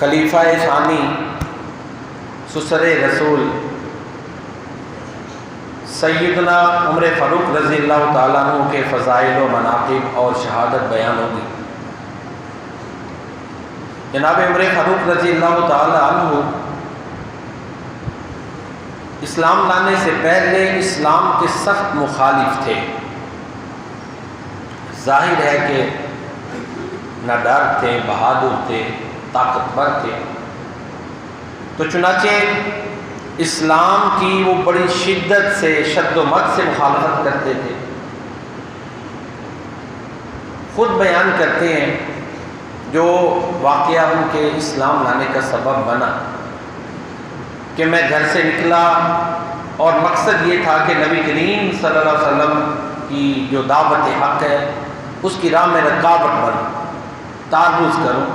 خلیفہ ثانی سسر رسول سیدنا عمر فاروق رضی اللہ تعالیٰ عنہ کے فضائل و مناقب اور شہادت بیان ہوگی۔ جناب عمر فاروق رضی اللہ تعالیٰ عنہ اسلام لانے سے پہلے اسلام کے سخت مخالف تھے۔ ظاہر ہے کہ نہ ڈر تھے، بہادر تھے، طاقتور تھے، تو چنانچہ اسلام کی وہ بڑی شدت سے، شد و مت سے مخالفت کرتے تھے۔ خود بیان کرتے ہیں جو واقعہ ان کے اسلام لانے کا سبب بنا کہ میں گھر سے نکلا اور مقصد یہ تھا کہ نبی کریم صلی اللہ علیہ وسلم کی جو دعوت حق ہے اس کی راہ میں رکاوٹ بنوں، تعرض کروں۔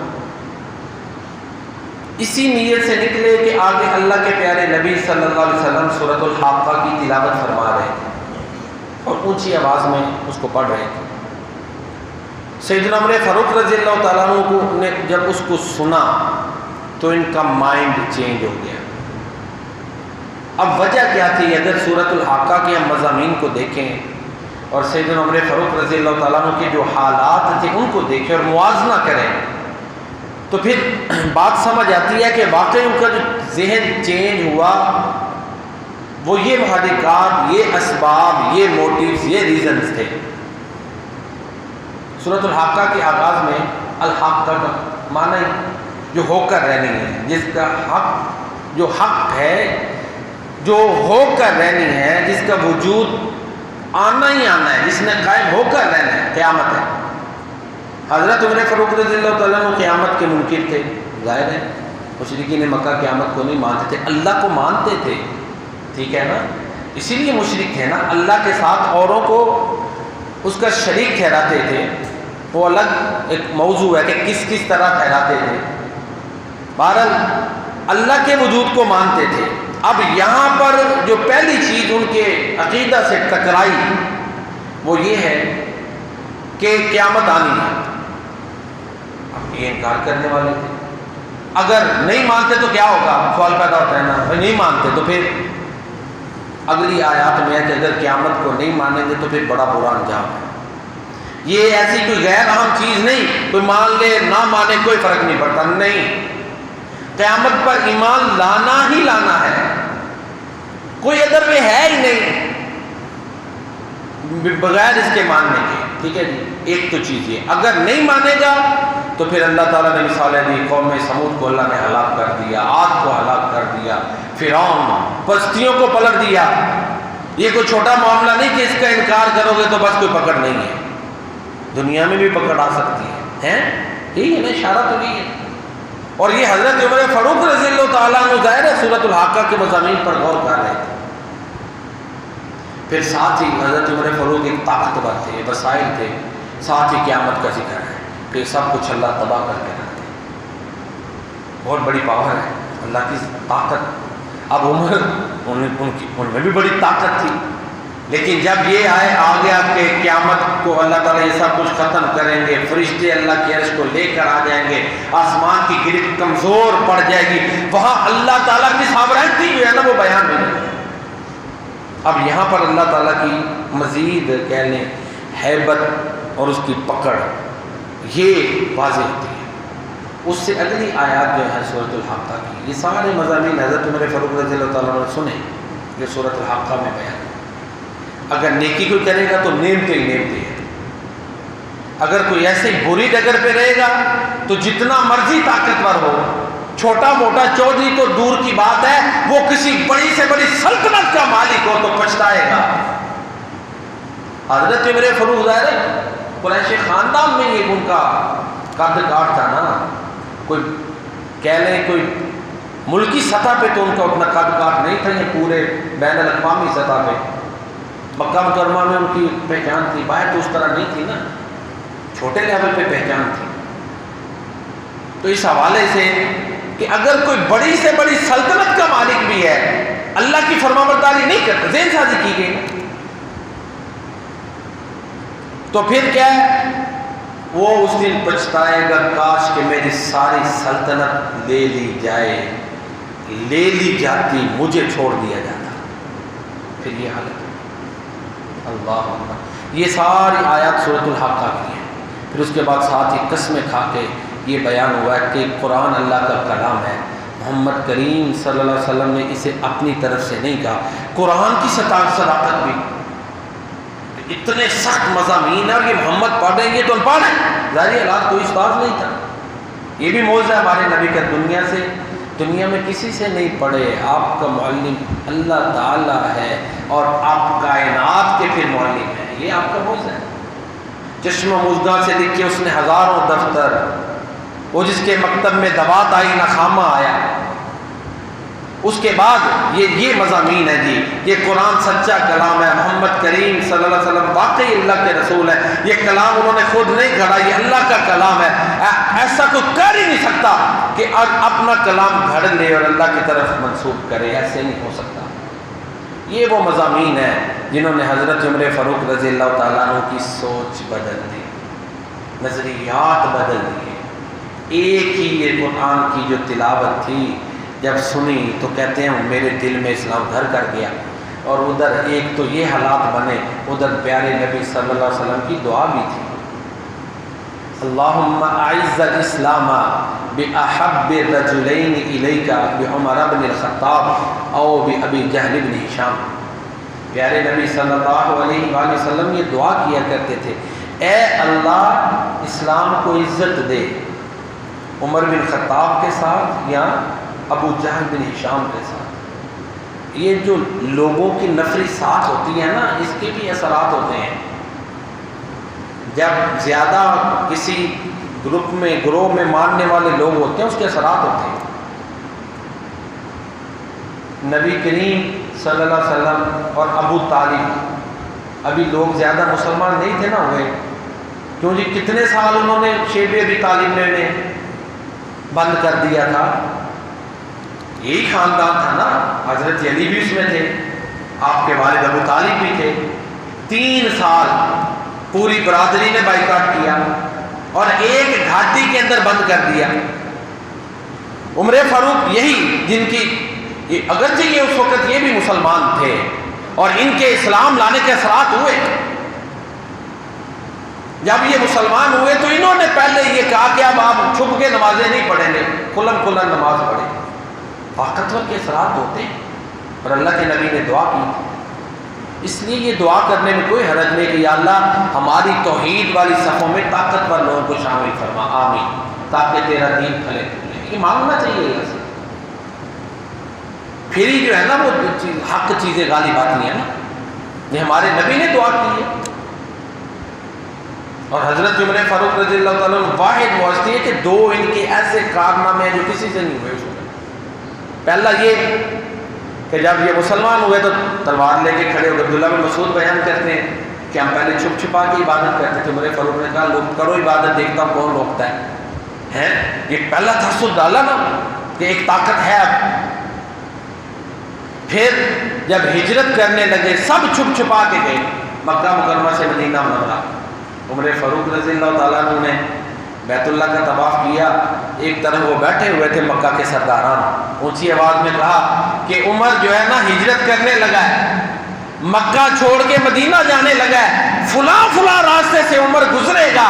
اسی نیت سے نکلے کہ آگے اللہ کے پیارے نبی صلی اللہ علیہ وسلم سورۃ الحاقہ کی تلاوت فرما رہے تھے اور اونچی آواز میں اس کو پڑھ رہے تھے۔ سیدنا عمر فاروق رضی اللہ تعالیٰ عنہ کو نے جب اس کو سنا تو ان کا مائنڈ چینج ہو گیا۔ اب وجہ کیا تھی؟ اگر سورۃ الحاقہ کے ہم مضامین کو دیکھیں اور سیدنا عمر فاروق رضی اللہ تعالیٰ عنہ کے جو حالات تھے ان کو دیکھیں اور موازنہ کریں تو پھر بات سمجھ آتی ہے کہ واقعی ان کا جو ذہن چینج ہوا وہ یہ محرکات، یہ اسباب، یہ موٹیوز، یہ ریزنز تھے۔ سورۃ الحاقہ کے آغاز میں الحاقہ کا معنی جو ہو کر رہنی ہے، جس کا حق، جو حق ہے، جو ہو کر رہنی ہے، جس کا وجود آنا ہی آنا ہے، جس نے قائم ہو کر رہنا ہے، قیامت ہے۔ حضرت عمر فاروق رضی اللہ تعالیٰ عنہ قیامت کے منکر تھے، ظاہر ہے مشرکین مکہ قیامت کو نہیں مانتے تھے، اللہ کو مانتے تھے، ٹھیک ہے نا، اسی لیے مشرک تھے نا، اللہ کے ساتھ اوروں کو اس کا شریک ٹھہراتے تھے، وہ الگ ایک موضوع ہے کہ کس کس طرح ٹھہراتے تھے، بہرحال اللہ کے وجود کو مانتے تھے۔ اب یہاں پر جو پہلی چیز ان کے عقیدہ سے ٹکرائی وہ یہ ہے کہ قیامت آنی ہے۔ اب یہ انکار کرنے والے تھے، اگر نہیں مانتے تو کیا ہوگا؟ سوال پیدا ہوتا ہے نا، بھائی نہیں مانتے تو پھر اگلی آیات میں ہے کہ اگر قیامت کو نہیں مانیں گے تو پھر بڑا برا انجام ہے۔ یہ ایسی کوئی غیر اہم چیز نہیں، کوئی مان لے نہ مانے کوئی فرق نہیں پڑتا، نہیں، قیامت پر ایمان لانا ہی لانا ہے، کوئی ادر میں ہے ہی نہیں بغیر اس کے ماننے کے، ٹھیک ہے جی۔ ایک تو چیز یہ، اگر نہیں مانے گا تو پھر اللہ تعالیٰ نے مثالیں دی، قوم سمود کو اللہ نے ہلاک کر دیا، عاد کو ہلاک کر دیا، فرعون بستیوں کو پلٹ دیا۔ یہ کوئی چھوٹا معاملہ نہیں کہ اس کا انکار کرو گے تو بس کوئی پکڑ نہیں ہے، دنیا میں بھی پکڑ آ سکتی ہے، یہی ہے نا، اشارہ تو یہی ہے۔ اور یہ حضرت عمر فاروق رضی اللہ تعالیٰ عنہ ظاہر ہے سورۃ الحاقہ کے مضامین پر غور کر رہے تھے۔ پھر ساتھ ہی حضرت عمر فاروق ایک طاقتور تھے، وسائل تھے، ساتھ ہی قیامت کا ذکر ہے کہ سب کچھ اللہ تباہ کر کے رکھتے ہیں، بہت بڑی پاور ہے اللہ کی طاقت۔ اب عمر ان میں بھی بڑی طاقت تھی، لیکن جب یہ آ گیا کہ قیامت کو اللہ تعالیٰ یہ سب کچھ ختم کریں گے، فرشتے اللہ کی عرش کو لے کر آ جائیں گے، آسمان کی گرفت کمزور پڑ جائے گی، وہاں اللہ تعالیٰ کی ساورینٹی جو ہے نا وہ بیان ہوئی۔ اب یہاں پر اللہ تعالیٰ کی مزید کہہ لیں ہیبت اور اس کی پکڑ یہ واضح ہوتی ہے۔ اس سے اگلی آیات جو ہے سورۃ الحاقہ کی، یہ سارے مضامین حضرت عمر فاروق رضی اللہ تعالیٰ عنہ سنے جو سورۃ الحاقہ میں بیان ہے۔ اگر نیکی کوئی کرے گا تو نعمتیں ہی نعمتیں ہیں، اگر کوئی ایسے بری ڈگر پہ رہے گا تو جتنا مرضی طاقتور ہو، چھوٹا موٹا چودھری تو دور کی بات ہے، وہ کسی بڑی سے بڑی سلطنت کا مالک ہو تو پچھتائے گا۔ حضرت عمر فاروق ظاہر ہے قریش خاندان میں یہ ان کا قد کاٹ تھا نا، کوئی کہہ لیں کوئی ملکی سطح پہ تو ان کا اتنا قد کاٹ نہیں تھا، یہ پورے بین الاقوامی سطح پہ مکہ مکرمہ میں ان کی پہچان تھی، باہر تو اس طرح نہیں تھی نا، چھوٹے لیول پہ پہچان تھی۔ تو اس حوالے سے کہ اگر کوئی بڑی سے بڑی سلطنت کا مالک بھی ہے اللہ کی فرمانبرداری نہیں کرتا، ذہن سازی کی گئی، تو پھر کیا ہے وہ اس دن پچھتائے گا کاش کہ میری ساری سلطنت لے لی جائے، لے لی جاتی، مجھے چھوڑ دیا جاتا، پھر یہ حالت ہے۔ اللہ اکبر، یہ ساری آیات سورۃ الحاقہ کی ہیں۔ پھر اس کے بعد ساتھ ہی قسمیں کھا کے یہ بیان ہوا ہے کہ قرآن اللہ کا کلام ہے، محمد کریم صلی اللہ علیہ وسلم نے اسے اپنی طرف سے نہیں کہا۔ قرآن کی صداقت بھی، اتنے سخت مضامین ہیں، اور یہ محمد پڑھیں گے تو ہم پڑھیں، ظاہری حالات کوئی استاد نہیں تھا۔ یہ بھی معجزہ ہمارے نبی کا، دنیا میں کسی سے نہیں پڑھے، آپ کا معلم اللہ تعالیٰ ہے، اور آپ کائنات کے پھر معلم ہیں، یہ آپ کا معجزہ ہے۔ چشمہ مزدہ سے لکھ کے اس نے ہزاروں دفتر، وہ جس کے مکتب میں دوات آئی ناکامہ آیا، اس کے بعد یہ مضامین ہے جی، یہ قرآن سچا کلام ہے، محمد کریم صلی اللہ علیہ وسلم واقعی اللہ کے رسول ہے، یہ کلام انہوں نے خود نہیں گھڑا، یہ اللہ کا کلام ہے، ایسا کوئی کر ہی نہیں سکتا کہ اپنا کلام گھڑ لے اور اللہ کی طرف منسوب کرے، ایسے نہیں ہو سکتا۔ یہ وہ مضامین ہیں جنہوں نے حضرت عمر فاروق رضی اللہ تعالیٰ عنہ کی سوچ بدل دی، نظریات بدل دیے۔ ایک ہی یہ قرآن کی جو تلاوت تھی جب سنی تو کہتے ہیں میرے دل میں اسلام گھر کر گیا، اور ادھر ایک تو یہ حالات بنے، ادھر پیارے نبی صلی اللہ علیہ وسلم کی دعا بھی تھی، اللہم اعز الاسلام باحب الرجلین الیک بعمر بن الخطاب او بابی جہل بن ہشام۔ پیارے نبی صلی اللہ علیہ وآلہ وسلم یہ دعا کیا کرتے تھے، اے اللہ اسلام کو عزت دے عمر بن خطاب کے ساتھ یا ابو جہل بن ہشام کے ساتھ۔ یہ جو لوگوں کی نفری ساتھ ہوتی ہے نا، اس کے بھی اثرات ہوتے ہیں۔ جب زیادہ کسی گروہ میں ماننے والے لوگ ہوتے ہیں، اس کے اثرات ہوتے ہیں۔ نبی کریم صلی اللہ علیہ وسلم اور ابو طالب، ابھی لوگ زیادہ مسلمان نہیں تھے نا ہوئے، کیوں جی کتنے سال انہوں نے شیب ابی طالب نے بند کر دیا تھا، یہی خاندان تھا نا، حضرت علی بھی اس میں تھے، آپ کے والد ابو طالب بھی تھے۔ 3 سال پوری برادری نے بائیکاٹ کیا اور ایک گھاٹی کے اندر بند کر دیا۔ عمر فاروق یہی جن کی، اگرچہ یہ اس وقت یہ بھی مسلمان تھے اور ان کے اسلام لانے کے اثرات ہوئے، جب یہ مسلمان ہوئے تو انہوں نے پہلے یہ کہا کہ اب آپ چھپ کے نمازیں نہیں پڑھیں گے، کھلن نماز پڑھیں۔ طاقتور کے اثرات ہوتے ہیں، اور اللہ کے نبی نے دعا کی، اس لیے یہ دعا کرنے میں کوئی حرج نہیں کہ یا اللہ ہماری توحید والی صفوں میں طاقتور لوگوں کو شامل فرما، آمین، تاکہ تیرا دین پھلے پھولے، یہ مانگنا چاہیے اللہ سے۔ پھر ہی جو ہے نا وہ حق چیزیں غالب آتی ہیں نا، یہ ہمارے نبی نے دعا کی ہے۔ اور حضرت عمر فاروق رضی اللہ تعالیٰ عنہ واحد معجزہ ہے کہ 2 ان کے ایسے کارنامے ہیں جو کسی سے نہیں ہوئے اس وقت۔ پہلا یہ کہ جب یہ مسلمان ہوئے تو تلوار لے کے کھڑے ہو گئے۔ عبداللہ بن مسعود بیان کرتے ہیں کہ ہم پہلے چھپ چھپا کے عبادت کرتے تھے، عمر فاروق نے کہا لوگ کرو عبادت، دیکھتا ہوں کون روکتا ہے۔ یہ پہلا تحسن ڈالا نا کہ ایک طاقت ہے اب۔ پھر جب ہجرت کرنے لگے سب چھپ چھپا کے گئے مکہ مکرمہ سے مدینہ منورہ۔ عمر فاروق رضی اللہ تعالیٰ عنہ نے بیت اللہ کا طواف کیا، ایک طرف وہ بیٹھے ہوئے تھے مکہ کے سرداران، اونچی آواز میں کہا کہ عمر جو ہے نا ہجرت کرنے لگا ہے، مکہ چھوڑ کے مدینہ جانے لگا ہے، فلاں راستے سے عمر گزرے گا،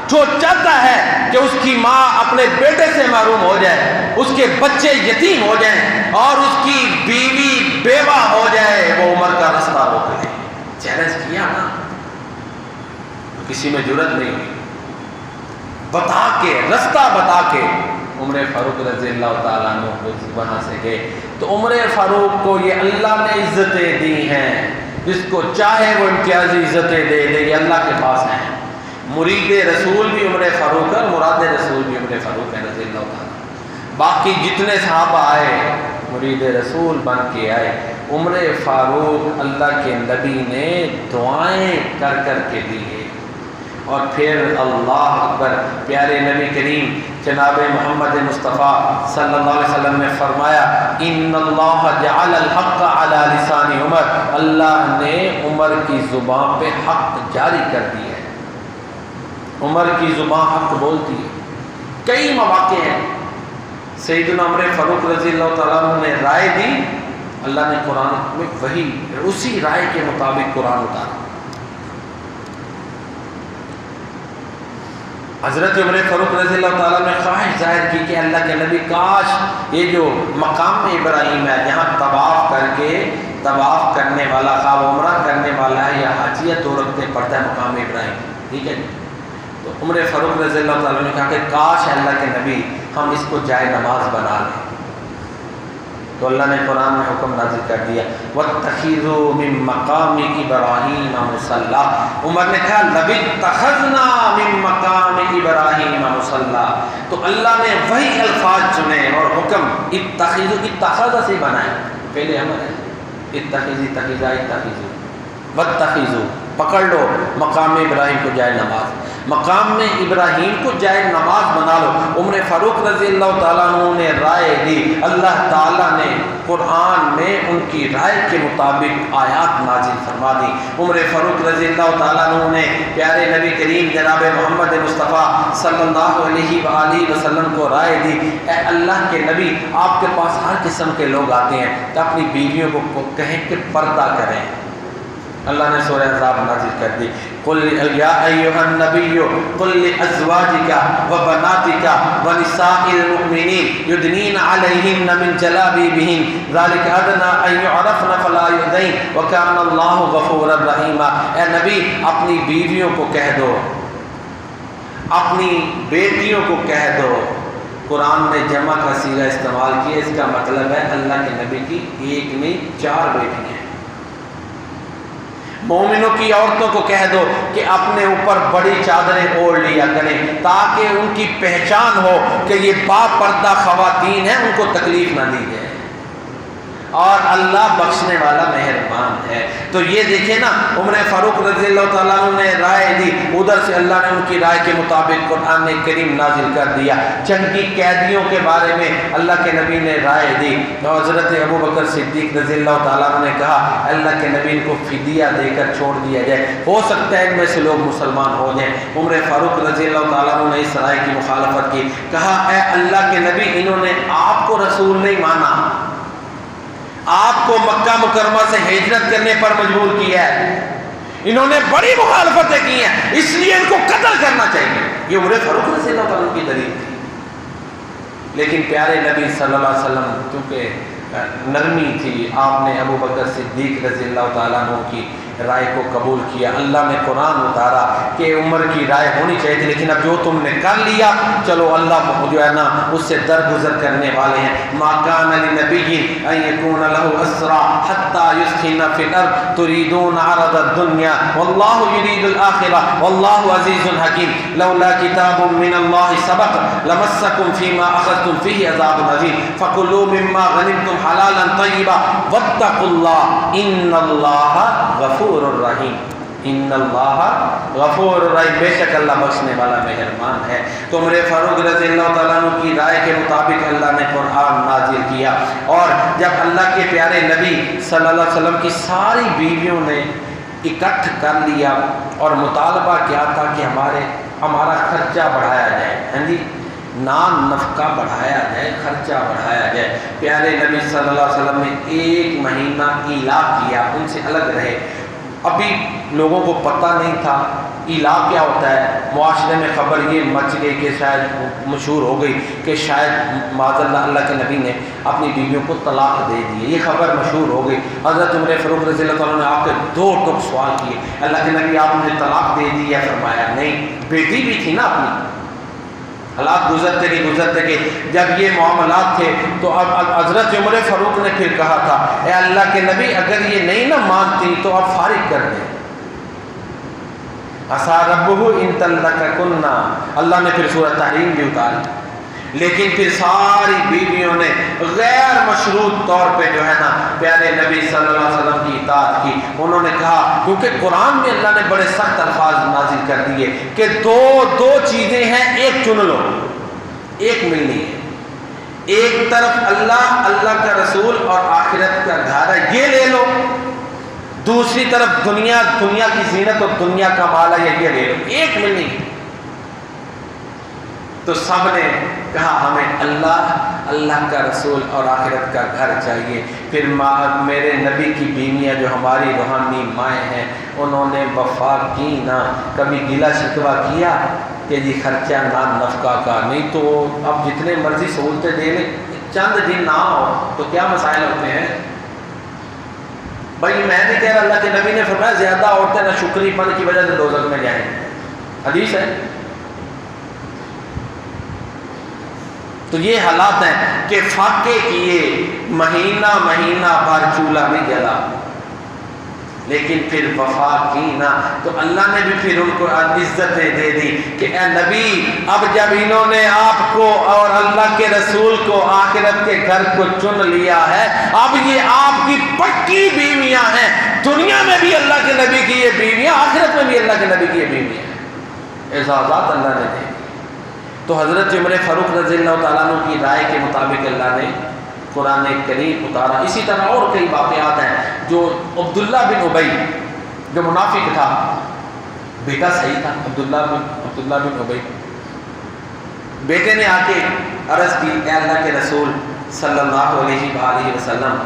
جو چاہتا ہے کہ اس کی ماں اپنے بیٹے سے محروم ہو جائے، اس کے بچے یتیم ہو جائیں اور اس کی بیوی بیوہ ہو جائے، وہ عمر کا راستہ روک لے۔ چیلنج کیا نا، کسی میں جرت نہیں ہوئی، بتا کے رستہ بتا کے عمر فاروق رضی اللہ تعالیٰ عنہ وہاں سے گئے۔ تو عمر فاروق کو یہ اللہ نے عزتیں دی ہیں، جس کو چاہے وہ امتیازی عزتیں دے دے، یہ اللہ کے پاس ہیں۔ مرید رسول بھی عمر فاروق ہے، مراد رسول بھی عمر فاروق ہے رضی اللہ تعالیٰ۔ باقی جتنے صحابہ آئے مرید رسول بن کے آئے، عمر فاروق اللہ کے نبی نے دعائیں کر کر کے دی ہے۔ اور پھر اللہ اکبر، پیارے نبی کریم جناب محمد مصطفیٰ صلی اللہ علیہ وسلم نے فرمایا ان اللہ جعل الحق علی لسان عمر، اللہ نے عمر کی زبان پہ حق جاری کر دی ہے۔ عمر کی زبان حق بولتی ہے. کئی مواقع ہیں سیدنا عمر فاروق رضی اللہ تعالیٰ عنہ نے رائے دی، اللہ نے قرآن میں وہی اسی رائے کے مطابق قرآن اتارا. حضرت عمر فاروق رضی اللہ تعالیٰ نے خواہش ظاہر کی کہ اللہ کے نبی کاش یہ جو مقام ابراہیم ہے یہاں طواف کر کے طواف کرنے والا خواب عمرہ کرنے والا ہے یا حاجیت دو رکعتیں پڑھتا ہے مقام ابراہیم، ٹھیک ہے. تو عمر فاروق رضی اللہ تعالیٰ نے کہا کہ کاش اللہ کے نبی ہم اس کو جائے نماز بنا لیں. تو اللہ نے قرآن میں حکم نازل کر دیا وَاتَّخِذُوا مِن مَّقَامِ إِبْرَاهِيمَ مُصَلًّى. عمر نے کہا لَبِاتَّخَذْنَا مِن مَّقَامِ إِبْرَاهِيمَ مُصَلًّى. تو اللہ نے وہی الفاظ چنے اور حکم اتخذوا اتخذ سے بنائے. پہلے امر ہے اتخذی اتخذا اتخذوا واتخذوا پکڑ لو مقام ابراہیم کو جائے نماز، مقام میں ابراہیم کو جائے نماز بنا لو. عمر فاروق رضی اللہ تعالیٰ عنہ نے رائے دی، اللہ تعالیٰ نے قرآن میں ان کی رائے کے مطابق آیات نازل فرما دی. عمر فاروق رضی اللہ تعالیٰ عنہ نے پیارے نبی کریم جناب محمد مصطفیٰ صلی اللہ علیہ وآلہ وسلم کو رائے دی، اے اللہ کے نبی آپ کے پاس ہر قسم کے لوگ آتے ہیں تو اپنی بیویوں کو کہیں کہ پردہ کریں. اللہ نے سورہ احزاب نازل کر دی قل یا ایھا النبی قل لازواجک وبناتک ونساء المؤمنین یدنین علیہن من جلابیبہن ذلک ادنی ان یعرفن فلا یؤذین وکان اللہ غفورا رحیما. اے نبی اپنی بیویوں کو کہہ دو، اپنی بیٹیوں کو کہہ دو. قرآن نے جمع کا صیغہ استعمال کیا، اس کا مطلب ہے اللہ کے نبی کی ایک نہیں 4 بیٹیاں. مومنوں کی عورتوں کو کہہ دو کہ اپنے اوپر بڑی چادریں اوڑھ لیا کریں تاکہ ان کی پہچان ہو کہ یہ با پردہ خواتین ہیں، ان کو تکلیف نہ دی جائے. اور اللہ بخشنے والا مہربان ہے. تو یہ دیکھیں نا عمر فاروق رضی اللہ تعالیٰ عنہ نے رائے دی، ادھر سے اللہ نے ان کی رائے کے مطابق قرآن کریم نازل کر دیا. جنگی قیدیوں کے بارے میں اللہ کے نبی نے رائے دی. تو حضرت ابو بکر صدیق رضی اللہ تعالیٰ عنہ نے کہا اللہ کے نبی ان کو فدیہ دے کر چھوڑ دیا جائے، ہو سکتا ہے ان میں سے لوگ مسلمان ہو جائیں. عمر فاروق رضی اللہ تعالیٰ عنہ نے اس رائے کی مخالفت کی، کہا اے اللہ کے نبی انہوں نے آپ کو رسول نہیں مانا، آپ کو مکہ مکرمہ سے ہجرت کرنے پر مجبور کیا ہے، انہوں نے بڑی مخالفتیں کی ہیں، اس لیے ان کو قتل کرنا چاہیے. یہ عمر فاروق رضی اللہ تعالیٰ کی دلیل تھی. لیکن پیارے نبی صلی اللہ علیہ وسلم کیونکہ نرمی تھی، آپ نے ابو بکر صدیق رضی اللہ تعالیٰ عنہ کی رائے کو قبول کیا. اللہ نے قرآن اتارا کہ عمر کی رائے ہونی چاہیے تھی، لیکن اب جو تم نے کر لیا چلو اللہ جو ہے نا اس سے درگزر کرنے والے ہیں. ما کان لنبی ان یکون له اسرى حتى يثخن في الارض تريدون عرض الدنيا والله يريد الاخره والله عزيز حكيم لولا كتاب من الله سبق لمسكم فيما اخذتم فيه عذاب عظيم فكلوا مما غنمتم حلالا طيبا واتقوا الله ان الله غفور الرحیم. ان اللہ غفور الرحیم، بے شک اللہ بخشنے والا مہربان ہے. تو عمر فاروق رضی اللہ تعالیٰ عنہ کی رائے کے مطابق اللہ نے قرآن نازل کیا. اور جب اللہ کے پیارے نبی صلی اللہ علیہ وسلم کی ساری بیویوں نے اکٹھ کر لیا اور مطالبہ کیا تھا کہ ہمارا خرچہ بڑھایا جائے، ہاں جی نان نفقہ بڑھایا جائے، خرچہ بڑھایا جائے، پیارے نبی صلی اللہ علیہ وسلم نے 1 مہینہ ایلا کیا، ان سے الگ رہے. ابھی لوگوں کو پتہ نہیں تھا ایلا کیا ہوتا ہے. معاشرے میں خبر یہ مچ گئی کہ شاید مشہور ہو گئی کہ شاید معاذ اللہ کے نبی نے اپنی بیویوں کو طلاق دے دی، یہ خبر مشہور ہو گئی. حضرت عمر فاروق رضی اللہ تعالیٰ نے آپ کے 2 ٹوک سوال کیے، اللہ کے نبی آپ نے طلاق دے دی یا فرمایا نہیں؟ بیٹی بھی تھی نا اپنی. حالات گزرتے گئے جب یہ معاملات تھے تو اب حضرت عمر فاروق نے پھر کہا تھا اے اللہ کے نبی اگر یہ نہیں نہ مانتی تو آپ فارغ کر دیں. عسیٰ ربہ ان طلقکن، اللہ نے پھر سورۃ تحریم بھی اتاری. لیکن پھر ساری بیویوں نے غیر مشروط طور پہ جو ہے نا پیارے نبی صلی اللہ علیہ وسلم کی اطاعت کی. انہوں نے کہا کیونکہ قرآن میں اللہ نے بڑے سخت الفاظ نازل کر دیے کہ دو چیزیں ہیں، ایک چن لو، ایک ملنی ہے. ایک طرف اللہ کا رسول اور آخرت کا گھر ہے، یہ لے لو. دوسری طرف دنیا کی زینت اور دنیا کا مال ہے، یہ لے لو. ایک ملنی ہے. تو سب نے کہا ہمیں اللہ کا رسول اور آخرت کا گھر چاہیے۔ پھر میرے نبی کی بیویاں جو ہماری روحانی مائیں ہیں انہوں نے وفا کی نہ، کبھی گلا شکوہ کیا کہ جی خرچہ نہ نفقہ کا، نہیں تو اب جتنے مرضی سہولتیں دے لیں چند دن نہ ہو تو کیا مسائل ہوتے ہیں۔ بھائی میں نہیں کہہ رہا، اللہ کے نبی نے فرمایا زیادہ عورتیں نہ شکری پن کی وجہ سے دوزخ میں جائیں، حدیث ہے۔ تو یہ حالات ہیں کہ فاقے کیے، مہینہ بھر چولہا بھی جلا، لیکن پھر وفا کی نہ، تو اللہ نے بھی پھر ان کو عزتیں دے دی کہ اے نبی اب جب انہوں نے آپ کو اور اللہ کے رسول کو آخرت کے گھر کو چن لیا ہے، اب یہ آپ کی پکی بیویاں ہیں، دنیا میں بھی اللہ کے نبی کی یہ بیویاں، آخرت میں بھی اللہ کے نبی کی یہ بیویاں ہیں، اعزازات اللہ نے دے۔ تو حضرت عمر فاروق رضی اللہ تعالیٰ عنہ کی رائے کے مطابق اللہ نے قرآن کریم اتارا۔ اسی طرح اور کئی واقعات ہیں جو عبداللہ بن ابی جو منافق تھا، بیٹا صحیح تھا عبداللہ بن ابی، بیٹے نے آ کے عرض کی اے اللہ کے رسول صلی اللہ علیہ وآلہ وسلم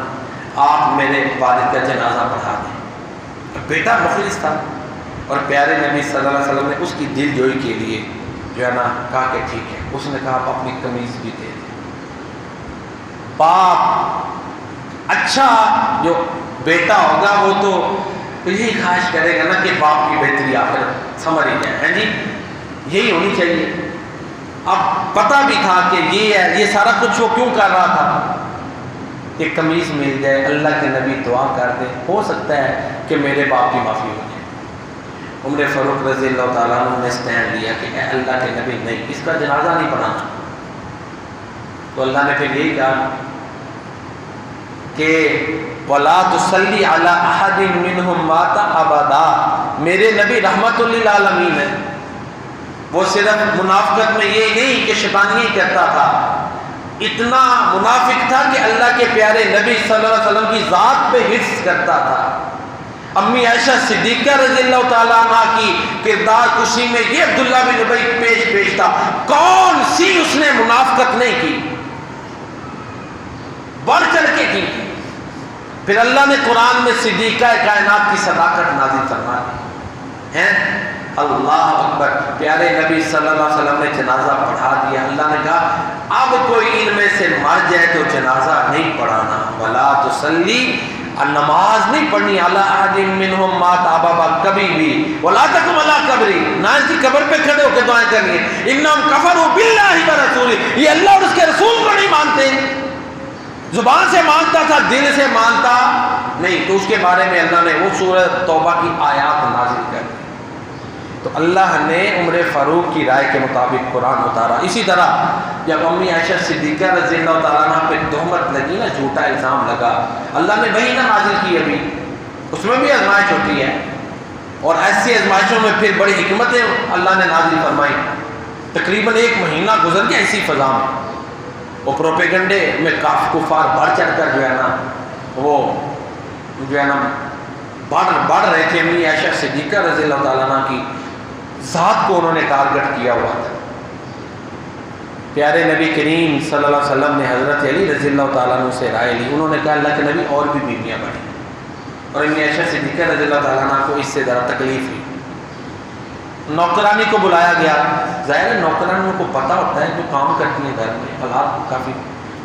آپ میرے والد کا جنازہ پڑھا دیں۔ بیٹا مخلص تھا اور پیارے نبی صلی اللہ علیہ وسلم نے اس کی دل جوئی کے لیے جو ہے نا کہا کہ ٹھیک ہے۔ اس نے کہا آپ اپنی قمیض بھی دے دیں۔ باپ اچھا جو بیٹا ہوگا وہ تو یہی خواہش کرے گا نا کہ باپ کی بہتری آخر سمجھ ہی جائے، ہیں جی یہی ہونی چاہیے۔ اب پتہ بھی تھا کہ یہ ہے، یہ سارا کچھ وہ کیوں کر رہا تھا کہ قمیض مل جائے، اللہ کے نبی دعا کر دے، ہو سکتا ہے کہ میرے باپ کی معافی ہو جائے۔ عمر فاروق رضی اللہ تعالیٰ عنہ نے اسٹینڈ لیا کہ اے اللہ کے نبی نہیں، اس کا جنازہ نہیں پڑھانا۔ تو اللہ نے پھر یہی کہا کہ وَلَا تُصَلِّ عَلَىٰ أَحَدٍ مِّنْهُمْ مَاتَ أَبَدًا، میرے نبی رحمت للعالمین ہے، وہ صرف منافقت میں یہ نہیں کہ شیطانی کرتا تھا، اتنا منافق تھا کہ اللہ کے پیارے نبی صلی اللہ علیہ وسلم کی ذات پہ حرص کرتا تھا۔ امی عائشہ صدیقہ رضی اللہ تعالیٰ عنہ کی کردار کشی میں یہ عبداللہ بن ابی پیش تھا، کون سی اس نے منافقت نہیں کی، بڑھ چڑھ کے کی۔ پھر اللہ نے قرآن میں صدیقہ کائنات کی صداقت نازل فرما دی ہے۔ اللہ اکبر، پیارے نبی صلی اللہ علیہ وسلم نے جنازہ پڑھا دیا۔ اللہ نے کہا اب کوئی ان میں سے مر جائے تو جنازہ نہیں پڑھانا، ولا تصلی، نماز نہیں پڑھنی، علی احد منہم مات ابدا، کبھی بھی، ولا تقم علی قبری، نہ اس کی قبر پہ کھڑے ہو کے دعائیں کرنی ہے۔ انہم کفروا باللہ ورسولہ، یہ اللہ اور اس کے رسول کو نہیں مانتے، زبان سے مانتا تھا دل سے مانتا نہیں، تو اس کے بارے میں اللہ نے وہ سورہ توبہ کی آیات نازل کر دی۔ تو اللہ نے عمر فاروق کی رائے کے مطابق قرآن اتارا۔ اسی طرح جب امی عائشہ صدیقہ رضی اللہ تعالیٰ عنہ پہ تہمت لگی نا، جھوٹا الزام لگا، اللہ نے وہی نہ نازل کی، ابھی اس میں بھی آزمائش ہوتی ہے، اور ایسی آزمائشوں میں پھر بڑی حکمتیں اللہ نے نازل فرمائی۔ تقریباً 1 مہینہ گزر گیا اسی فضا میں، وہ پروپیگنڈے میں کفار بڑھ چڑھ کر جو ہے نا وہ جو ہے نا بڑھ رہے تھے۔ امی عائشہ صدیقہ رضی اللہ تعالیٰ عنہ کی ذات کو انہوں نے ٹارگٹ کیا ہوا تھا۔ پیارے نبی کریم صلی اللہ علیہ وسلم نے حضرت علی رضی اللہ تعالیٰ عنہ سے رائے لی، انہوں نے کہا اللہ کے نبی اور بھی بیویاں بڑھیں، اور امی عائشہ صدیقہ رضی اللہ تعالیٰ عنہ کو اس سے ذرا تکلیف ہوئی۔ نوکرانی کو بلایا گیا، ظاہر ہے نوکرانیوں کو پتہ ہوتا ہے جو کام کرتی ہیں گھر میں، حالات کافی،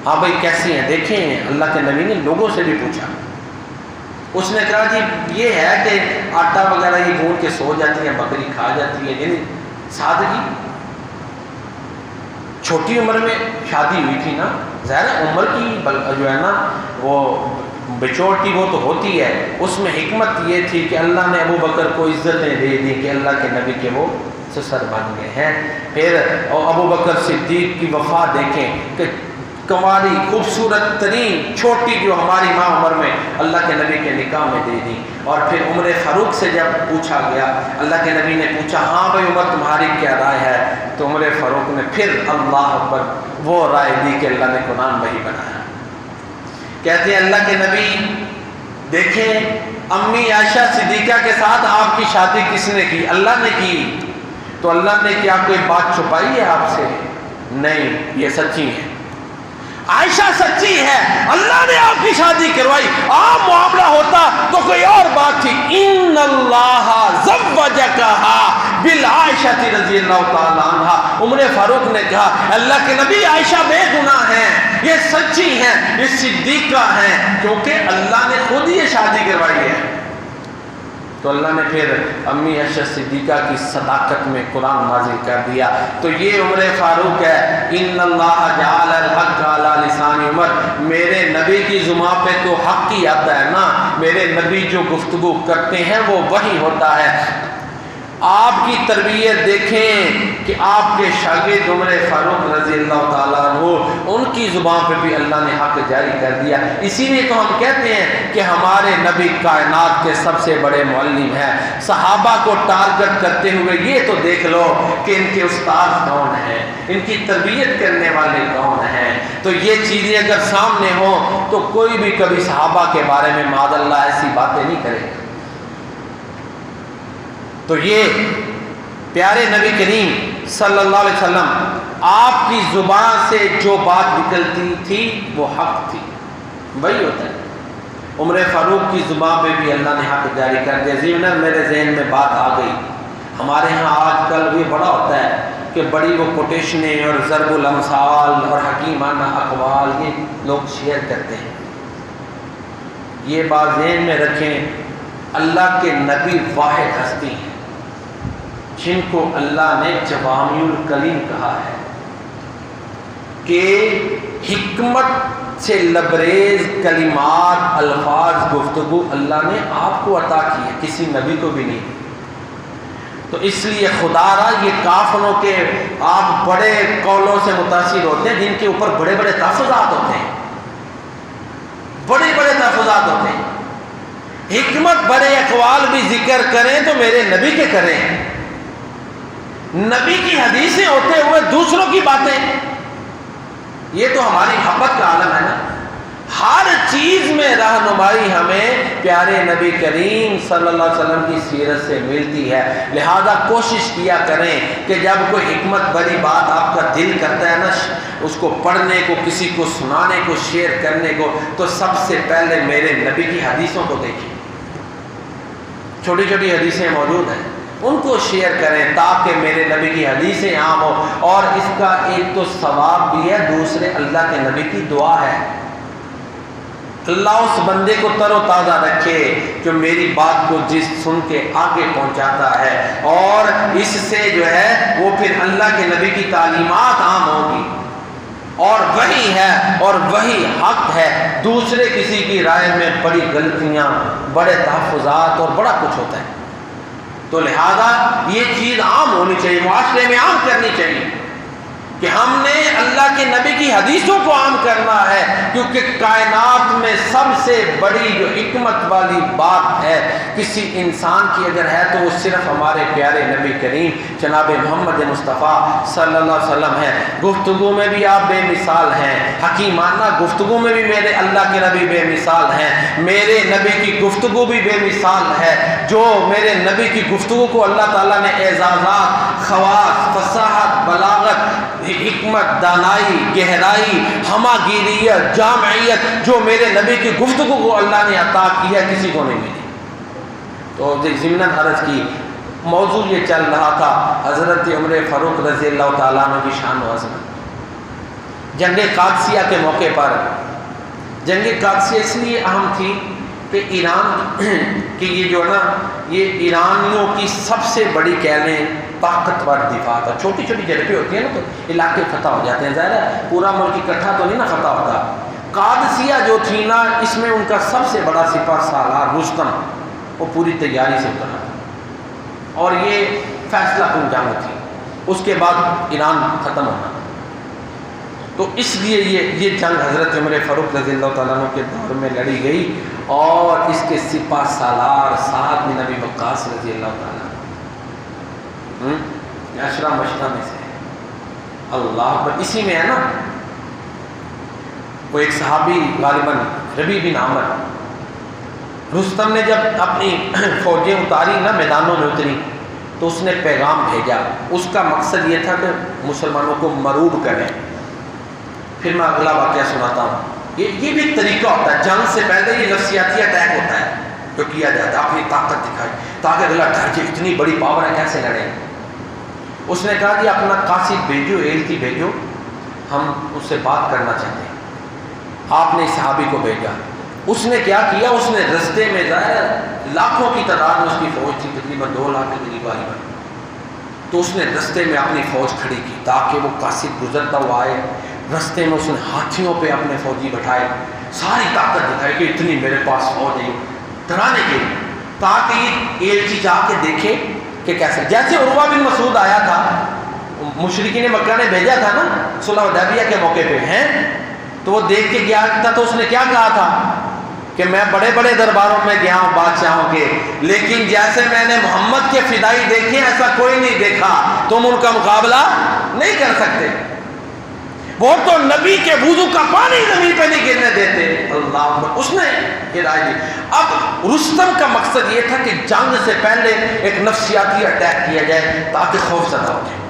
ہاں بھائی کیسی ہیں دیکھیں، اللہ کے نبی نے لوگوں سے بھی پوچھا۔ اس نے کہا جی یہ ہے کہ آٹا وغیرہ یہ گھون کے سو جاتی ہے، بکری کھا جاتی ہے، یعنی سادگی۔ چھوٹی عمر میں شادی ہوئی تھی نا، ظاہر عمر کی جو ہے نا وہ میچورٹی وہ تو ہوتی ہے، اس میں حکمت یہ تھی کہ اللہ نے ابو بکر کو عزتیں دے دی کہ اللہ کے نبی کے وہ سسر بن گئے ہیں۔ پھر ابو بکر صدیق کی وفا دیکھیں کہ کنواری خوبصورت ترین چھوٹی جو ہماری ماں عمر میں اللہ کے نبی کے نکاح میں دے دی۔ اور پھر عمر فاروق سے جب پوچھا گیا، اللہ کے نبی نے پوچھا ہاں بھائی عمر تمہاری کیا رائے ہے، تو عمر فاروق نے پھر اللہ اکبر وہ رائے دی کہ اللہ نے قرآن وحی بنایا۔ کہتے ہیں اللہ کے نبی دیکھیں امی عائشہ صدیقہ کے ساتھ آپ کی شادی کس نے کی؟ اللہ نے کی، تو اللہ نے کیا کوئی بات چھپائی ہے آپ سے؟ نہیں یہ سچی ہے، عائشہ سچی ہے، اللہ نے آپ کی شادی کروائی، عام معاملہ ہوتا تو کوئی اور بات تھی۔ ان اللہ زوجکہا بالعائشہ رضی اللہ تعالی عنہا، عمر فاروق نے کہا اللہ کے نبی عائشہ بے گناہ ہیں، یہ سچی ہیں، یہ صدیقہ ہیں، کیونکہ اللہ نے خود یہ شادی کروائی ہے۔ تو اللہ نے پھر امی عائشہ صدیقہ کی صداقت میں قرآن نازل کر دیا۔ تو یہ عمر فاروق ہے، ان اللہ جعل الحق علی لسان عمر، میرے نبی کی زبان پہ تو حق ہی آتا ہے نا، میرے نبی جو گفتگو کرتے ہیں وہ وہی ہوتا ہے۔ آپ کی تربیت دیکھیں کہ آپ کے شاگرد عمر فاروق رضی اللہ تعالیٰ عنہ، ان کی زبان پہ بھی اللہ نے حق جاری کر دیا۔ اسی لیے تو ہم کہتے ہیں کہ ہمارے نبی کائنات کے سب سے بڑے معلم ہیں۔ صحابہ کو ٹارگٹ کرتے ہوئے یہ تو دیکھ لو کہ ان کے استاد کون ہیں، ان کی تربیت کرنے والے کون ہیں۔ تو یہ چیزیں اگر سامنے ہوں تو کوئی بھی کبھی صحابہ کے بارے میں معاذ اللہ ایسی باتیں نہیں کرے گا۔ تو یہ پیارے نبی کریم صلی اللہ علیہ وسلم، آپ کی زبان سے جو بات نکلتی تھی وہ حق تھی، وہی ہوتا ہے۔ عمر فاروق کی زبان پہ بھی اللہ نے حق جاری کر دیا۔ ضمن میرے ذہن میں بات آ گئی، ہمارے ہاں آج کل یہ بڑا ہوتا ہے کہ بڑی وہ کوٹیشنیں اور ضرب الامثال اور حکیمانہ اقوال یہ لوگ شیئر کرتے ہیں۔ یہ بات ذہن میں رکھیں، اللہ کے نبی واحد ہستی ہیں جن کو اللہ نے جوامع الکلم کہا ہے، کہ حکمت سے لبریز کلمات، الفاظ، گفتگو اللہ نے آپ کو عطا کی ہے، کسی نبی کو بھی نہیں۔ تو اس لیے خدا را یہ کافروں کے آپ بڑے قولوں سے متاثر ہوتے ہیں جن کے اوپر بڑے بڑے تحفظات ہوتے ہیں، بڑے بڑے تحفظات ہوتے ہیں۔ حکمت بڑے اقوال بھی ذکر کریں تو میرے نبی کے کریں، نبی کی حدیثیں ہوتے ہوئے دوسروں کی باتیں، یہ تو ہماری محبت کا عالم ہے نا۔ ہر چیز میں رہنمائی ہمیں پیارے نبی کریم صلی اللہ علیہ وسلم کی سیرت سے ملتی ہے۔ لہذا کوشش کیا کریں کہ جب کوئی حکمت بڑی بات آپ کا دل کرتا ہے نا اس کو پڑھنے کو، کسی کو سنانے کو، شیئر کرنے کو، تو سب سے پہلے میرے نبی کی حدیثوں کو دیکھیں۔ چھوٹی چھوٹی حدیثیں موجود ہیں، ان کو شیئر کریں تاکہ میرے نبی کی حدیثیں عام ہو۔ اور اس کا ایک تو ثواب بھی ہے، دوسرے اللہ کے نبی کی دعا ہے، اللہ اس بندے کو تر و تازہ رکھے جو میری بات کو جس سن کے آگے پہنچاتا ہے، اور اس سے جو ہے وہ پھر اللہ کے نبی کی تعلیمات عام ہوگی، اور وہی ہے اور وہی حق ہے۔ دوسرے کسی کی رائے میں بڑی غلطیاں، بڑے تحفظات اور بڑا کچھ ہوتا ہے۔ تو لہذا یہ چیز عام ہونی چاہیے، معاشرے میں عام کرنی چاہیے کہ ہم نے اللہ کے نبی کی حدیثوں کو عام کرنا ہے، کیونکہ کائنات میں سب سے بڑی جو حکمت والی بات ہے کسی انسان کی اگر ہے تو وہ صرف ہمارے پیارے نبی کریم جناب محمد مصطفیٰ صلی اللہ علیہ وسلم ہے۔ گفتگو میں بھی آپ بے مثال ہیں، حکیمانہ گفتگو میں بھی میرے اللہ کے نبی بے مثال ہیں، میرے نبی کی گفتگو بھی بے مثال ہے۔ جو میرے نبی کی گفتگو کو اللہ تعالیٰ نے اعزازات، خواص، فصاحت، بلاغت، حکمت، دانائی، گہرائی، ہماگیریت، جامعیت جو میرے نبی کی گفتگو کو اللہ نے عطا کیا کسی کو نہیں ملی۔ تو ضمناً عرض کی موضوع یہ چل رہا تھا حضرت عمر فاروق رضی اللہ تعالیٰ عنہ کی شان و عظمت۔ جنگ قادسیہ کے موقع پر، جنگ قادسیہ اس لیے اہم تھی کہ ایران کہ یہ جو ہے نا یہ ایرانیوں کی سب سے بڑی کہہ لیں طاقتور دفاع تھا۔ چھوٹی چھوٹی جھڑپیں ہوتی ہیں نا تو علاقے فتح ہو جاتے ہیں، ظاہر ہے پورا ملک اکٹھا تو نہیں نا فتح ہوتا۔ قادسیہ جو تھی نا اس میں ان کا سب سے بڑا سپہ سالار رستم وہ پوری تیاری سے اترا اور یہ فیصلہ کن جنگ تھی، اس کے بعد ایران ختم ہونا۔ تو اس لیے یہ جنگ حضرت عمر فاروق رضی اللہ تعالیٰ عنہ کے دور میں لڑی گئی، اور اس کے سپہ سالار سعد بن ابی وقاص رضی اللہ تعالیٰ عشرہ مبشرہ میں سے اللہ پر اسی میں ہے نا۔ وہ ایک صحابی غالباً ربیع بن عامر، رستم نے جب اپنی فوجیں اتاری نا میدانوں میں اتری تو اس نے پیغام بھیجا. اس کا مقصد یہ تھا کہ مسلمانوں کو مروب کریں. پھر میں اگلا واقعہ سناتا ہوں. یہ بھی ایک طریقہ ہوتا ہے، جنگ سے پہلے یہ نفسیاتی اٹیک ہوتا ہے جو کیا جاتا ہے، اپنی طاقت دکھائی تاکہ اگلا ڈر جائے، اتنی بڑی پاور ہے کیسے لڑیں. اس نے کہا کہ اپنا قاصد بھیجو، ایلچی بھیجو، ہم اس سے بات کرنا چاہتے ہیں. آپ نے صحابی کو بھیجا. اس نے کیا کیا، اس نے رستے میں ظاہر لاکھوں کی تعداد میں اس کی فوج تھی، تقریباً 2 لاکھ کے قریب آئی بن. تو اس نے رستے میں اپنی فوج کھڑی کی تاکہ وہ قاصد گزرتا ہوا آئے. رستے میں اس نے ہاتھیوں پہ اپنے فوجی بٹھائے، ساری طاقت دکھائی کہ اتنی میرے پاس فوج ہے، ڈرانے کے لیے، تاکہ یہ ایلچی جا کے دیکھے کہ کیسے. جیسے عروہ بن مسعود آیا تھا، مشرکین مکہ نے بھیجا تھا نا صلح حدیبیہ کے موقع پہ ہیں، تو وہ دیکھ کے گیا تھا. تو اس نے کیا کہا تھا کہ میں بڑے بڑے درباروں میں گیا ہوں بادشاہوں کے، لیکن جیسے میں نے محمد کے فدائی دیکھے ایسا کوئی نہیں دیکھا، تم ان کا مقابلہ نہیں کر سکتے. وہ تو نبی کے وضو کا پانی زمین پہ نہیں گرنے دیتے. اللہ، اس نے یہ رائے دی. اب رستم کا مقصد یہ تھا کہ جنگ سے پہلے ایک نفسیاتی اٹیک کیا جائے تاکہ خوف زدہ ہو جائے.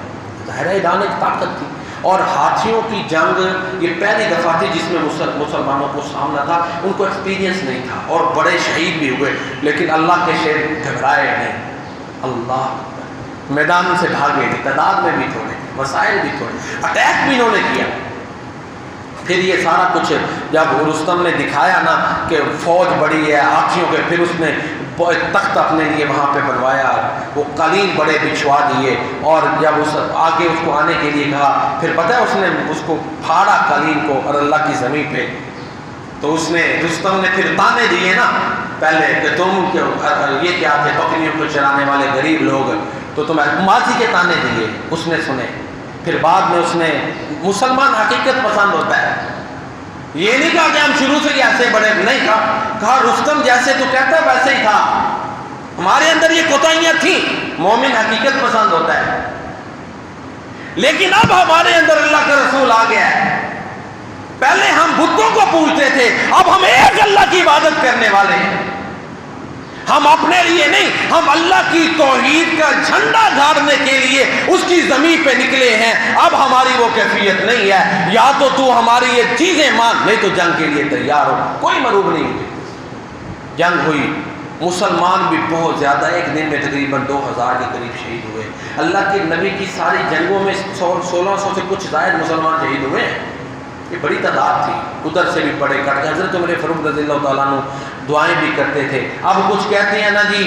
ظاہر ایران ایک طاقت تھی، اور ہاتھیوں کی جنگ یہ پہلی دفعہ تھی جس میں مسلمانوں کو سامنا تھا. ان کو ایکسپیرینس نہیں تھا اور بڑے شہید بھی ہوئے، لیکن اللہ کے شیر گھبرائے نہیں. اللہ، میدان سے بھاگے نہیں، تعداد میں بھی تھوڑے، وسائل بھی تھوڑے، اٹیک بھی انہوں نے کیا. پھر یہ سارا کچھ جب رستم نے دکھایا نا کہ فوج بڑی ہے ہاتھیوں کے، پھر اس نے تخت اپنے لیے وہاں پہ بنوایا، وہ قالین بڑے بچھوا دیے، اور جب اس آگے اس کو آنے کے لیے کہا، پھر پتہ ہے اس نے اس کو پھاڑا قالین کو اور اللہ کی زمین پہ. تو اس نے رستم نے پھر تانے دیے نا پہلے کہ تم یہ کیا تھے، بکریوں کو چرانے والے غریب لوگ، تو تم ماضی کے تانے دیے، اس نے سنے. پھر بعد میں اس نے، مسلمان حقیقت پسند ہوتا ہے، یہ نہیں کہا کہ ہم شروع سے ہی ایسے بڑے، نہیں کہا رستم جیسے تو کہتا ویسے ہی تھا، ہمارے اندر یہ کوتاہیاں تھیں. مومن حقیقت پسند ہوتا ہے، لیکن اب ہمارے اندر اللہ کا رسول آ گیا ہے. پہلے ہم بتوں کو پوجتے تھے، اب ہم ایک اللہ کی عبادت کرنے والے ہیں. ہم اپنے لیے نہیں، ہم اللہ کی توحید کا جھنڈا گاڑنے کے لیے اس کی زمین پہ نکلے ہیں. اب ہماری وہ کیفیت نہیں ہے، یا تو ہماری یہ چیزیں مان، نہیں تو جنگ کے لیے تیار ہو. کوئی مروب نہیں ہوئی. جنگ ہوئی، مسلمان بھی بہت زیادہ، ایک دن میں تقریباً 2000 کے قریب شہید ہوئے. اللہ کے نبی کی ساری جنگوں میں 1600 سے کچھ زائد مسلمان شہید ہوئے ہیں. یہ بڑی تعداد تھی. ادھر سے بھی بڑے کٹ گئے. حضرت عمر فاروق رضی اللہ تعالیٰ عنہ دعائیں بھی کرتے تھے. اب کچھ کہتے ہیں نا جی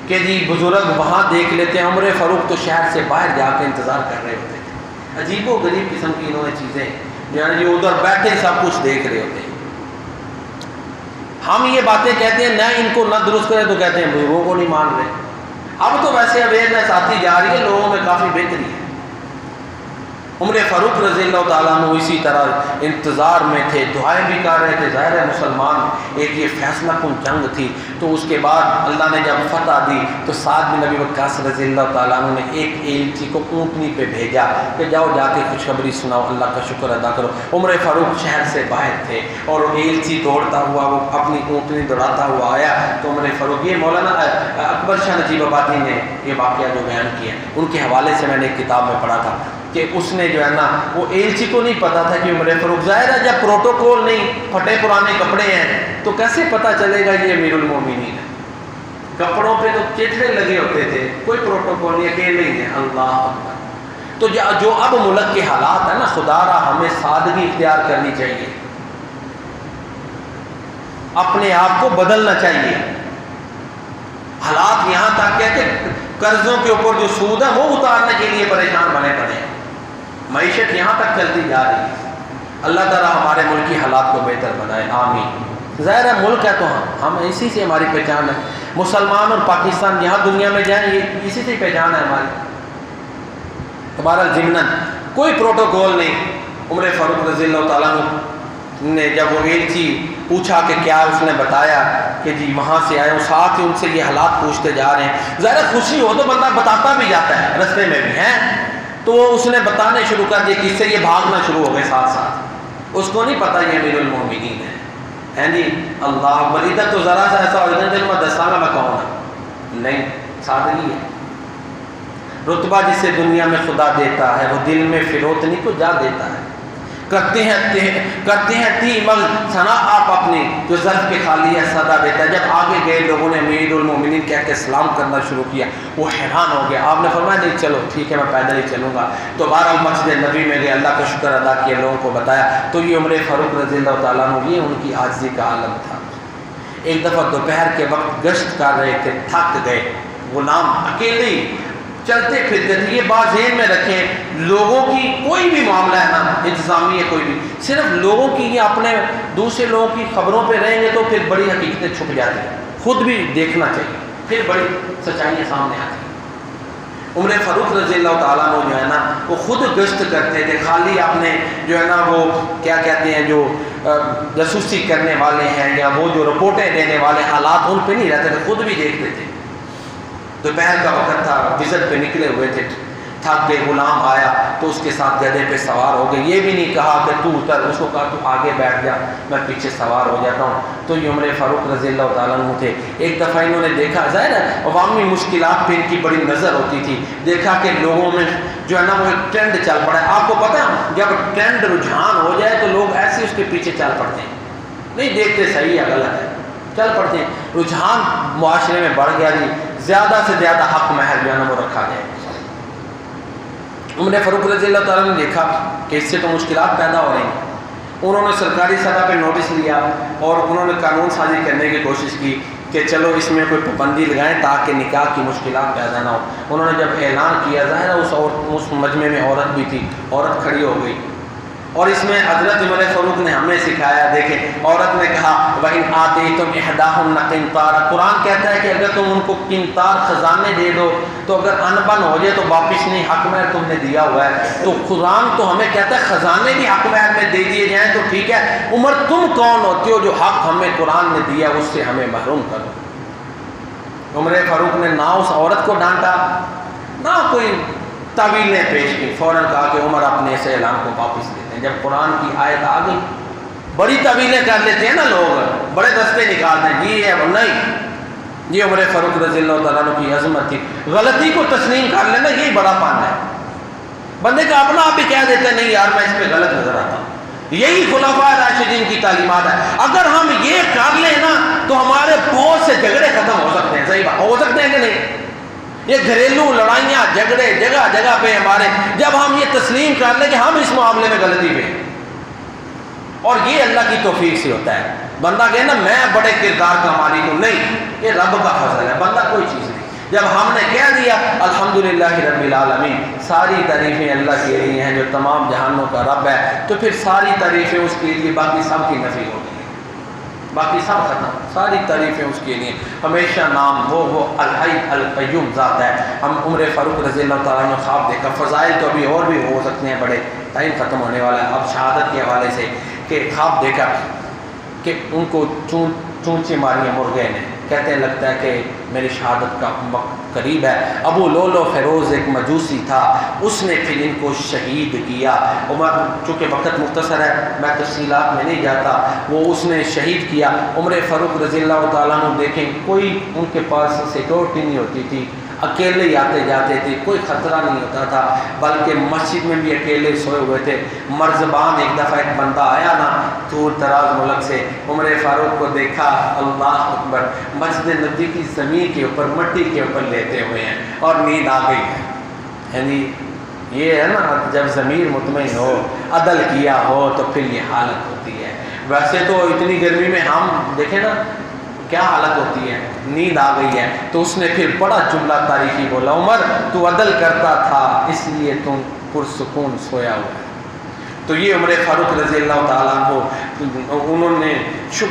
کہ جی بزرگ وہاں دیکھ لیتے ہیں، عمر فاروق تو شہر سے باہر جا کے انتظار کر رہے ہوتے تھے. عجیب و غریب قسم کی انہوں نے چیزیں جو ہے جو ادھر بیٹھے سب کچھ دیکھ رہے ہوتے ہیں. ہم یہ باتیں کہتے ہیں، نہ ان کو نہ درست کرے تو کہتے ہیں بزرگوں کو نہیں مان رہے. اب تو ویسے اویئرنیس آتی جا رہی ہے، لوگوں میں کافی بہتری ہے. عمر فاروق رضی اللہ تعالیٰ عنہ اسی طرح انتظار میں تھے، دعائیں بھی کر رہے تھے. ظاہر ہے مسلمان، ایک یہ فیصلہ کن جنگ تھی. تو اس کے بعد اللہ نے جب فتح دی تو سعد بن ابی وقاص رضی اللہ تعالیٰ عنہ نے ایک ایلچی کو اونٹنی پہ بھیجا کہ جاؤ جا کے خوشخبری سناؤ، اللہ کا شکر ادا کرو. عمر فاروق شہر سے باہر تھے اور ایلچی دوڑتا ہوا وہ اپنی اونٹنی دوڑاتا ہوا آیا. تو عمر فاروق، یہ مولانا اکبر شاہ نجیب آبادی نے یہ واقعہ جو بیان کیا، ان کے حوالے سے میں نے ایک کتاب میں پڑھا تھا کہ اس نے جو ہے نا وہ ایلچی کو نہیں پتا تھا کہ عمر فاروق، ظاہر ہے جب پروٹوکول نہیں، پھٹے پرانے کپڑے ہیں تو کیسے پتا چلے گا یہ امیر المومنین ہے. کپڑوں پہ تو چترے لگے ہوتے تھے، کوئی پروٹوکول نہیں، اکیلے ہی ہیں. اللہ اکبر. تو جو اب ملک کے حالات ہیں نا، خدا را ہمیں سادگی اختیار کرنی چاہیے، اپنے آپ کو بدلنا چاہیے. حالات یہاں تک ہے کہ قرضوں کے اوپر جو سود ہے وہ اتارنے کے لیے پریشان بنے پڑے ہیں. معیشت یہاں تک چلتی جا رہی ہے. اللہ تعالیٰ ہمارے ملک کی حالات کو بہتر بنائے، آمین. ظاہر ہے ملک ہے تو ہم اسی سے ہماری پہچان ہے. مسلمان اور پاکستان جہاں دنیا میں جائیں یہ اسی سے پہچان ہے ہماری. ہمارا ضمناً کوئی پروٹوکول نہیں. عمر فاروق رضی اللہ تعالیٰ عنہ نے جب وہ ایلچی پوچھا کہ کیا، اس نے بتایا کہ جی وہاں سے آئے ہوں، ساتھ ہی ان سے یہ حالات پوچھتے جا رہے ہیں. ظاہر خوشی ہو تو بندہ بتاتا بھی جاتا ہے، رستے میں بھی ہیں. تو اس نے بتانے شروع کر دیے، کس سے یہ بھاگنا شروع ہو گئے ساتھ ساتھ. اس کو نہیں پتا یہ امیر المومنین ہے جی. اللہ اکبر. ادھر تو ذرا سا ایسا ہو جاتا ہے میں دستانہ میں کہوں نا، نہیں، سادگی ہے. رتبہ جسے دنیا میں خدا دیتا ہے وہ دل میں فروتنی کو جا دیتا ہے. کرتے ہیں تی مغ ثنا آپ اپنی جو ظرف کے خالی ہے صدا دیتا ہے. جب آگے گئے لوگوں نے امیر المومنین کہہ کے سلام کرنا شروع کیا, وہ حیران ہو گیا. آپ نے فرمایا نہیں چلو ٹھیک ہے میں پیدل ہی چلوں گا. تو بہرحال مسجد نبی میں گئے, اللہ کا شکر ادا کیا, لوگوں کو بتایا. تو یہ عمر فاروق رضی اللہ تعالیٰ عنہ, یہ ان کی عاجزی کا عالم تھا. ایک دفعہ دوپہر کے وقت گشت کر رہے تھے, تھک گئے, غلام اکیلے ہی چلتے پھرتے تھے. یہ بات ذہن میں رکھیں, لوگوں کی کوئی بھی معاملہ ہے نا, انتظامی ہے کوئی بھی, صرف لوگوں کی یا اپنے دوسرے لوگوں کی خبروں پہ رہیں گے تو پھر بڑی حقیقتیں چھپ جاتی ہیں. خود بھی دیکھنا چاہیے, پھر بڑی سچائیاں سامنے آتی ہیں. عمر فاروق رضی اللہ تعالیٰ عنہ جو ہے نا وہ خود گشت کرتے تھے. خالی اپنے جو ہے نا وہ کیا کہتے ہیں جو جاسوسی کرنے والے ہیں یا وہ جو رپورٹیں دینے والے حالات, ان پہ نہیں رہتے تھے, خود بھی دیکھتے تھے. دوپہر کا وقت تھا, وزٹ پہ نکلے ہوئے تھے, تھک گئے. غلام آیا تو اس کے ساتھ گدھے پہ سوار ہو گئے. یہ بھی نہیں کہا کہ تو اتر, اس کو کہا تو آگے بیٹھ جا, میں پیچھے سوار ہو جاتا ہوں. تو یہ عمر فاروق رضی اللہ تعالیٰ عنہ تھے. ایک دفعہ انہوں نے دیکھا, ظاہر ہے عوامی مشکلات پہ ان کی بڑی نظر ہوتی تھی, دیکھا کہ لوگوں میں جو ہے نا وہ ایک ٹرینڈ چل پڑا ہے. آپ کو پتہ ہے جب ٹرینڈ رجحان ہو جائے تو لوگ ایسے اس کے پیچھے چل پڑتے ہیں, نہیں دیکھتے صحیح ہے غلط ہے, چل پڑتے ہیں. رجحان معاشرے میں بڑھ گیا جی, زیادہ سے زیادہ حق مہر جو ہے نا وہ رکھا جائے. عمر فاروق رضی اللہ تعالیٰ نے دیکھا کہ اس سے تو مشکلات پیدا ہو رہی ہیں. انہوں نے سرکاری سطح پہ نوٹس لیا اور انہوں نے قانون سازی کرنے کی کوشش کی کہ چلو اس میں کوئی پابندی لگائیں تاکہ نکاح کی مشکلات پیدا نہ ہو. انہوں نے جب اعلان کیا, ظاہر ہے اس مجمع میں عورت بھی تھی, عورت کھڑی ہو گئی. اور اس میں حضرت عمر فاروق نے ہمیں سکھایا. دیکھیں عورت نے کہا وَإِنْ آتَيْتُمْ إِحْدَاهُنَّ قِنْطَارًا, قرآن کہتا ہے کہ اگر تم ان کو قنطار خزانے دے دو تو اگر ان بن ہو جائے تو واپس نہیں, حق مہر تم نے دیا ہوا ہے. تو قرآن تو ہمیں کہتا ہے خزانے بھی حق مہر میں دے دیے جائیں تو ٹھیک ہے. عمر تم کون ہوتے ہو جو حق ہمیں قرآن نے دیا اس سے ہمیں محروم کرو. عمر فاروق نے نہ اس عورت کو ڈانٹا نہ کوئی تعویلیں پیش کی, فوراً کہا کہ عمر اپنے اس اعلان کو واپس لیتے ہیں. جب قرآن کی آیت آ گئی, بڑی تعویلیں کر لیتے ہیں نا لوگ, بڑے دستے نکالتے ہیں, جی ہے وہ نہیں. یہ عمر فاروق رضی اللہ تعالیٰ عنہ کی عظمت تھی. غلطی کو تسلیم کر لینا یہی بڑا پن ہے. بندے کا اپنا آپ بھی کہہ دیتے ہیں نہیں یار میں اس پہ غلط نظر آتا ہوں. یہی خلفاء راشدین کی تعلیمات ہے. اگر ہم یہ کر لیں نا تو ہمارے بہت سے جھگڑے ختم ہو سکتے ہیں. صحیح بات, ہو سکتے ہیں کہ نہیں؟ یہ گھریلو لڑائیاں جھگڑے جگہ جگہ پہ ہمارے, جب ہم یہ تسلیم کر لیں کہ ہم اس معاملے میں غلطی پہ, اور یہ اللہ کی توفیق سے ہوتا ہے. بندہ کہے نا میں بڑے کردار کا مالک ہوں, نہیں, یہ رب کا فضل ہے, بندہ کوئی چیز نہیں. جب ہم نے کہہ دیا الحمدللہ رب العالمین, ساری تعریفیں اللہ کے لیے ہیں جو تمام جہانوں کا رب ہے, تو پھر ساری تعریفیں اس کے لیے, باقی سب کی نفی ہو گئی, باقی سب ختم, ساری تعریفیں اس کے لیے. ہمیشہ نام وہ الحی القیوم ذات ہے. ہم عمر فاروق رضی اللہ تعالیٰ نے خواب دیکھا, فضائل تو ابھی اور بھی ہو سکتے ہیں بڑے, ٹائم ختم ہونے والا ہے. اب شہادت کے حوالے سے کہ خواب دیکھا کہ ان کو چونچے ماری مرغے نے, کہتے ہیں لگتا ہے کہ میری شہادت کا وقت قریب ہے. ابو لولو فیروز ایک مجوسی تھا, اس نے پھر ان کو شہید کیا. عمر, چونکہ وقت مختصر ہے میں تفصیلات میں نہیں جاتا, وہ اس نے شہید کیا. عمر فاروق رضی اللہ تعالیٰ عنہ دیکھیں کوئی ان کے پاس سیکورٹی نہیں ہوتی تھی, اکیلے ہی آتے جاتے تھے, کوئی خطرہ نہیں ہوتا تھا, بلکہ مسجد میں بھی اکیلے سوئے ہوئے تھے. مرزبان ایک دفعہ ایک بندہ آیا نا دور دراز ملک سے, عمر فاروق کو دیکھا, اللہ اکبر, مسجد نبی کی زمین کے اوپر مٹی کے اوپر لیتے ہوئے ہیں اور نیند آ گئی ہے. یعنی یہ ہے نا جب ضمیر مطمئن ہو, عدل کیا ہو تو پھر یہ حالت ہوتی ہے. ویسے تو اتنی گرمی میں ہم دیکھیں نا کیا حالت ہوتی ہے, نیند آ گئی ہے. تو اس نے پھر بڑا جملہ تاریخی بولا, عمر تو عدل کرتا تھا اس لیے تم پرسکون سویا ہوا ہے. تو یہ عمر فاروق رضی اللہ تعالیٰ عنہ, انہوں نے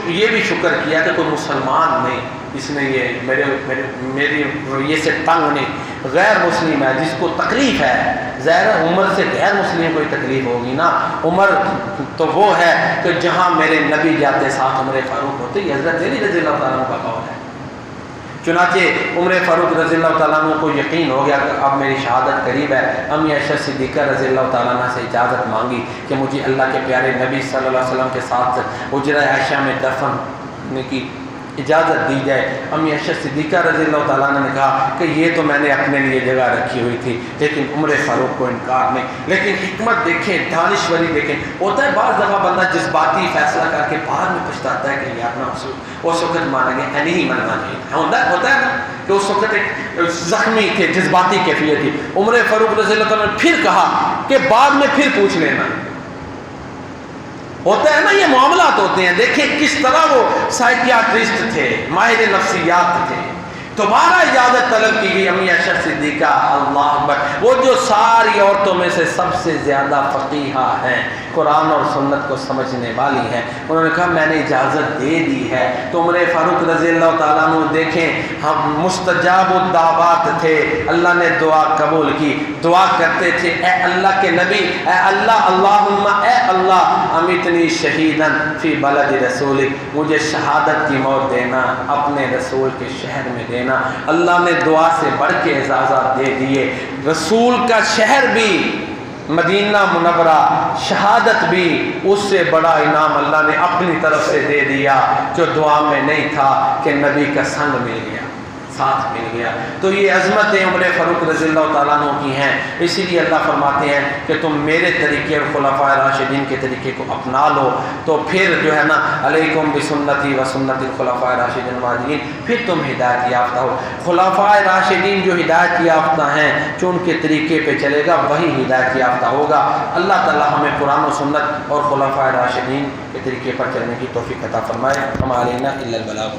یہ بھی شکر کیا کہ کوئی مسلمان نہیں, اس نے یہ میری رویے سے تنگ نہیں, غیر مسلم ہے جس کو تکلیف ہے. ظاہر عمر سے غیر مسلم کوئی تکلیف ہوگی نا, عمر تو وہ ہے کہ جہاں میرے نبی جاتے ساتھ عمر فاروق ہوتے. یہ حضرت علی رضی اللہ تعالیٰ عنہ کا قول ہے. چنانچہ عمر فاروق رضی اللہ تعالیٰ عنہ کو یقین ہو گیا کہ اب میری شہادت قریب ہے. امی عائشہ صدیقہ رضی اللہ تعالیٰ عنہ سے اجازت مانگی کہ مجھے اللہ کے پیارے نبی صلی اللہ علیہ وسلم کے ساتھ حجرہ عائشہ میں دفن کی اجازت دی جائے۔ امی عائشہ صدیقہ رضی اللہ تعالیٰ عنہ نے کہا کہ یہ تو میں نے اپنے لیے جگہ رکھی ہوئی تھی، لیکن عمر فاروق کو انکار نہیں۔ لیکن حکمت دیکھیں، دانشوری دیکھیں۔ ہوتا ہے بعض دفعہ بندہ جذباتی فیصلہ کر کے بعد میں پچھتاتا ہے کہ یار نا اس وقت مانا گیا نہیں ماننا چاہیے، ہوتا ہے نا کہ اس وقت ایک زخمی تھے، جذباتی کیفیت تھی۔ عمر فاروق رضی اللہ تعالیٰ نے پھر کہا کہ بعد میں پھر پوچھ لینا۔ ہوتا ہے نا، یہ معاملات ہوتے ہیں۔ دیکھیں کس طرح وہ سائیکیاٹرسٹ تھے، ماہر نفسیات تھے۔ دوبارہ اجازت طلب کی گئی امی عائشہ صدیقہ، اللہ اکبر، وہ جو ساری عورتوں میں سے سب سے زیادہ فقیہہ ہیں، قرآن اور سنت کو سمجھنے والی ہیں، انہوں نے کہا میں نے اجازت دے دی ہے۔ تو عمر فاروق رضی اللہ تعالیٰ عنہ دیکھیں، ہم مستجاب الدعوات تھے، اللہ نے دعا قبول کی، دعا کرتے تھے اے اللہ کے نبی، اے اللہ، اللہم اے اللہ امیتنی شہیدن فی بلد رسولک، مجھے شہادت کی موت دینا، اپنے رسول کے شہر میں دینا۔ اللہ نے دعا سے بڑھ کے اعزازات دے دیے، رسول کا شہر بھی مدینہ منورہ، شہادت بھی، اس سے بڑا انعام اللہ نے اپنی طرف سے دے دیا جو دعا میں نہیں تھا، کہ نبی کا سنگ مل گیا، ساتھ مل گیا۔ تو یہ عظمتیں عمر فاروق رضی اللہ تعالیٰ عنہ کی ہیں۔ اسی لیے اللہ فرماتے ہیں کہ تم میرے طریقے اور خلفائے راشدین کے طریقے کو اپنا لو، تو پھر جو ہے نا علیکم بسنتی و سنت الخلفاء راشدین المہدیین، پھر تم ہدایت یافتہ ہو۔ خلفائے راشدین جو ہدایت یافتہ ہیں، جو ان کے طریقے پہ چلے گا وہی ہدایت یافتہ ہوگا۔ اللہ تعالیٰ ہمیں قرآن و سنت اور خلفائے راشدین کے طریقے پر چلنے کی توفیق عطا فرمائے۔ ہم علینا الا البلاغ۔